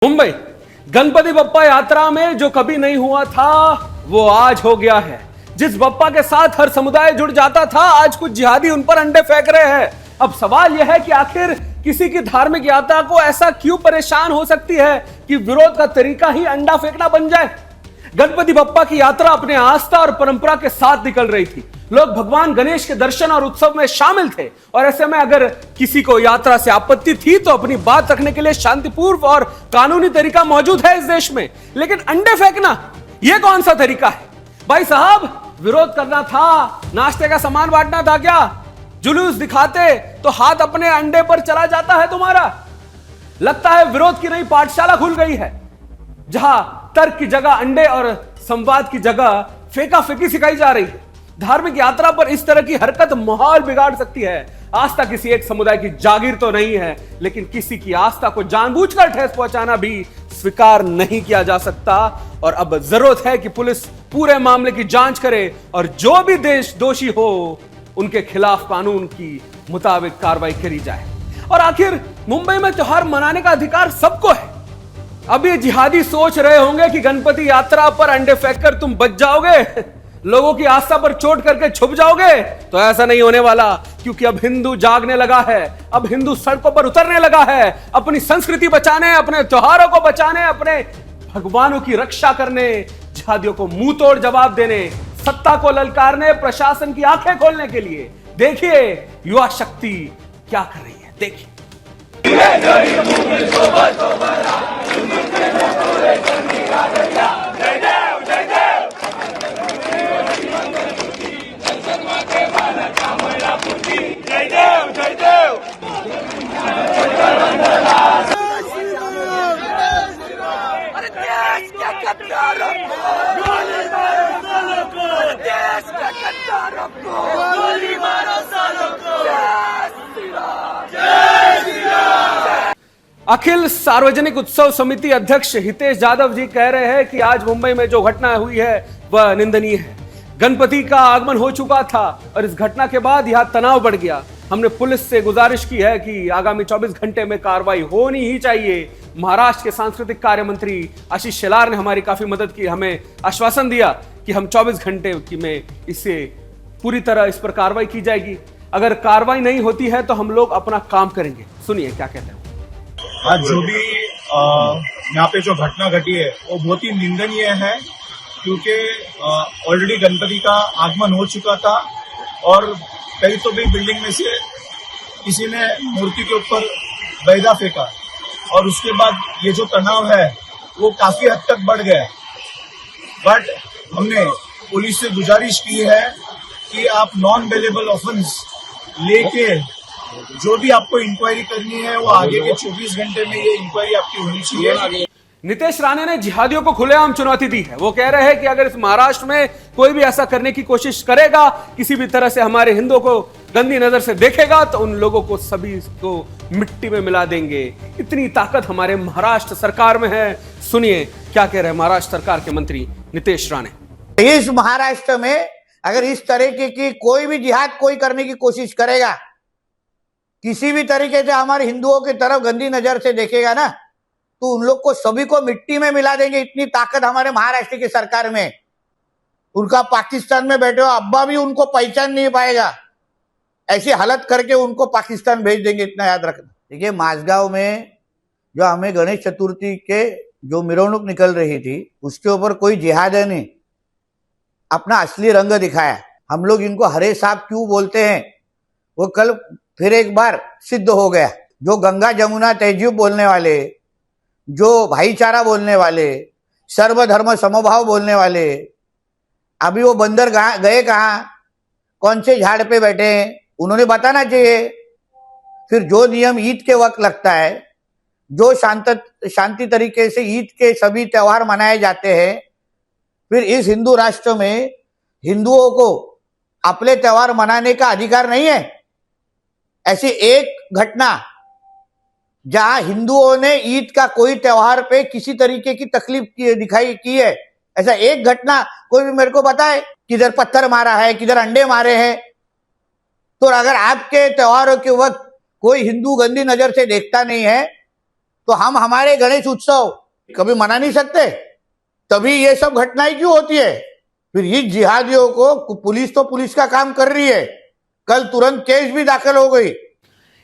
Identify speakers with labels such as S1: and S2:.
S1: मुंबई गणपति बप्पा यात्रा में जो कभी नहीं हुआ था वो आज हो गया है। जिस बप्पा के साथ हर समुदाय जुड़ जाता था, आज कुछ जिहादी उन पर अंडे फेंक रहे हैं। अब सवाल यह है कि आखिर किसी की धार्मिक यात्रा को ऐसा क्यों परेशान हो सकती है कि विरोध का तरीका ही अंडा फेंकना बन जाए। गणपति बप्पा की यात्रा अपने आस्था और परंपरा के साथ निकल रही थी। लोग भगवान गणेश के दर्शन और उत्सव में शामिल थे और ऐसे में अगर किसी को यात्रा से आपत्ति थी तो अपनी बात रखने के लिए शांतिपूर्ण और कानूनी तरीका मौजूद है इस देश में। लेकिन अंडे फेंकना यह कौन सा तरीका है? भाई साहब, विरोध करना था, नाश्ते का सामान बांटना था क्या? जुलूस दिखाते तो हाथ अपने अंडे पर चला जाता है तुम्हारा। लगता है विरोध की नई पाठशाला खुल गई है, जहां तर्क की जगह अंडे और संवाद की जगह फेंका फेंकी सिखाई जा रही है। धार्मिक यात्रा पर इस तरह की हरकत माहौल बिगाड़ सकती है। आस्था किसी एक समुदाय की जागीर तो नहीं है, लेकिन किसी की आस्था को जानबूझकर ठेस पहुंचाना भी स्वीकार नहीं किया जा सकता। और अब जरूरत है कि पुलिस पूरे मामले की जांच करे और जो भी देश दोषी हो उनके खिलाफ कानून की मुताबिक कार्रवाई करी जाए। और आखिर मुंबई में त्योहार मनाने का अधिकार सबको है। अब ये जिहादी सोच रहे होंगे कि गणपति यात्रा पर अंडे फेंककर तुम बच जाओगे, लोगों की आस्था पर चोट करके छुप जाओगे। तो ऐसा नहीं होने वाला, क्योंकि अब हिंदू जागने लगा है। अब हिंदू सड़कों पर उतरने लगा है, अपनी संस्कृति बचाने, अपने त्योहारों को बचाने, अपने भगवानों की रक्षा करने, जिहादियों को मुंह तोड़ जवाब देने, सत्ता को ललकारने, प्रशासन की आंखें खोलने के लिए। देखिए युवा शक्ति क्या कर रही है, देखिए। अखिल सार्वजनिक उत्सव समिति अध्यक्ष हितेश यादव जी कह रहे हैं कि आज मुंबई में जो घटना हुई है वह निंदनीय है। गणपति का आगमन हो चुका था और इस घटना के बाद यहां तनाव बढ़ गया। हमने पुलिस से गुजारिश की है कि आगामी 24 घंटे में कार्रवाई होनी ही चाहिए। महाराष्ट्र के सांस्कृतिक कार्य मंत्री आशीष शेलार ने हमारी काफी मदद की, हमें आश्वासन दिया कि हम 24 घंटे में इसे पूरी तरह इस पर कार्रवाई की जाएगी। अगर कार्रवाई नहीं होती है तो हम लोग अपना काम करेंगे। सुनिए क्या कहते हैं।
S2: आज जो भी यहाँ पे जो घटना घटी है वो बहुत ही निंदनीय है, क्योंकि ऑलरेडी गणपति का आगमन हो चुका था और कई तो भी बिल्डिंग में से किसी ने मूर्ति के ऊपर बैदा फेंका और उसके बाद ये जो तनाव है वो काफी हद तक बढ़ गया। बट हमने पुलिस से गुजारिश की है कि आप नॉन बेलेबल ऑफेंस लेके जो भी आपको इंक्वायरी करनी है वो आगे के 24 घंटे में ये इंक्वायरी आपकी होनी चाहिए।
S1: नितेश राणे ने जिहादियों को खुलेआम चुनौती दी है। वो कह रहे हैं कि अगर इस महाराष्ट्र में कोई भी ऐसा करने की कोशिश करेगा, किसी भी तरह से हमारे हिंदुओं को गंदी नजर से देखेगा, तो उन लोगों को सभी को मिट्टी में मिला देंगे। इतनी ताकत हमारे महाराष्ट्र सरकार में है। सुनिए क्या कह रहे हैं महाराष्ट्र सरकार के मंत्री नितेश राणे।
S3: इस महाराष्ट्र में अगर इस तरीके की कोई भी जिहाद कोई करने की कोशिश करेगा, किसी भी तरीके से हमारे हिंदुओं की तरफ गंदी नजर से देखेगा ना, तो उन लोग को सभी को मिट्टी में मिला देंगे। इतनी ताकत हमारे महाराष्ट्र की सरकार में। उनका पाकिस्तान में बैठे हुआ अब्बा भी उनको पहचान नहीं पाएगा। ऐसी हालत करके उनको पाकिस्तान भेज देंगे, इतना याद रखना। देखिए, माझगांव में जो हमें गणेश चतुर्थी के जो मिरवणूक निकल रही थी उसके ऊपर कोई जिहादी ने अपना असली रंग दिखाया। हम लोग इनको हरे साहब क्यों बोलते हैं वो कल फिर एक बार सिद्ध हो गया। जो गंगा जमुना तहजीब बोलने वाले, जो भाईचारा बोलने वाले, सर्वधर्म समभाव बोलने वाले, अभी वो बंदर गए कहाँ, कौन से झाड़ पे बैठे हैं, उन्होंने बताना चाहिए। फिर जो नियम ईद के वक्त लगता है, जो शांति तरीके से ईद के सभी त्योहार मनाए जाते हैं, फिर इस हिंदू राष्ट्र में हिंदुओं को अपने त्योहार मनाने का अधिकार नहीं है। ऐसी एक घटना जहां हिंदुओं ने ईद का कोई त्योहार पे किसी तरीके की तकलीफ दिखाई की है, ऐसा एक घटना कोई भी मेरे को बताए। किधर पत्थर मारा है, किधर अंडे मारे हैं। तो अगर आपके त्योहारों के वक्त कोई हिंदू गंदी नजर से देखता नहीं है तो हम हमारे गणेश उत्सव कभी मना नहीं सकते? तभी ये सब घटनाएं क्यों होती है? फिर इस जिहादियों को पुलिस तो पुलिस का काम कर रही है, कल तुरंत केस भी दाखिल हो गई,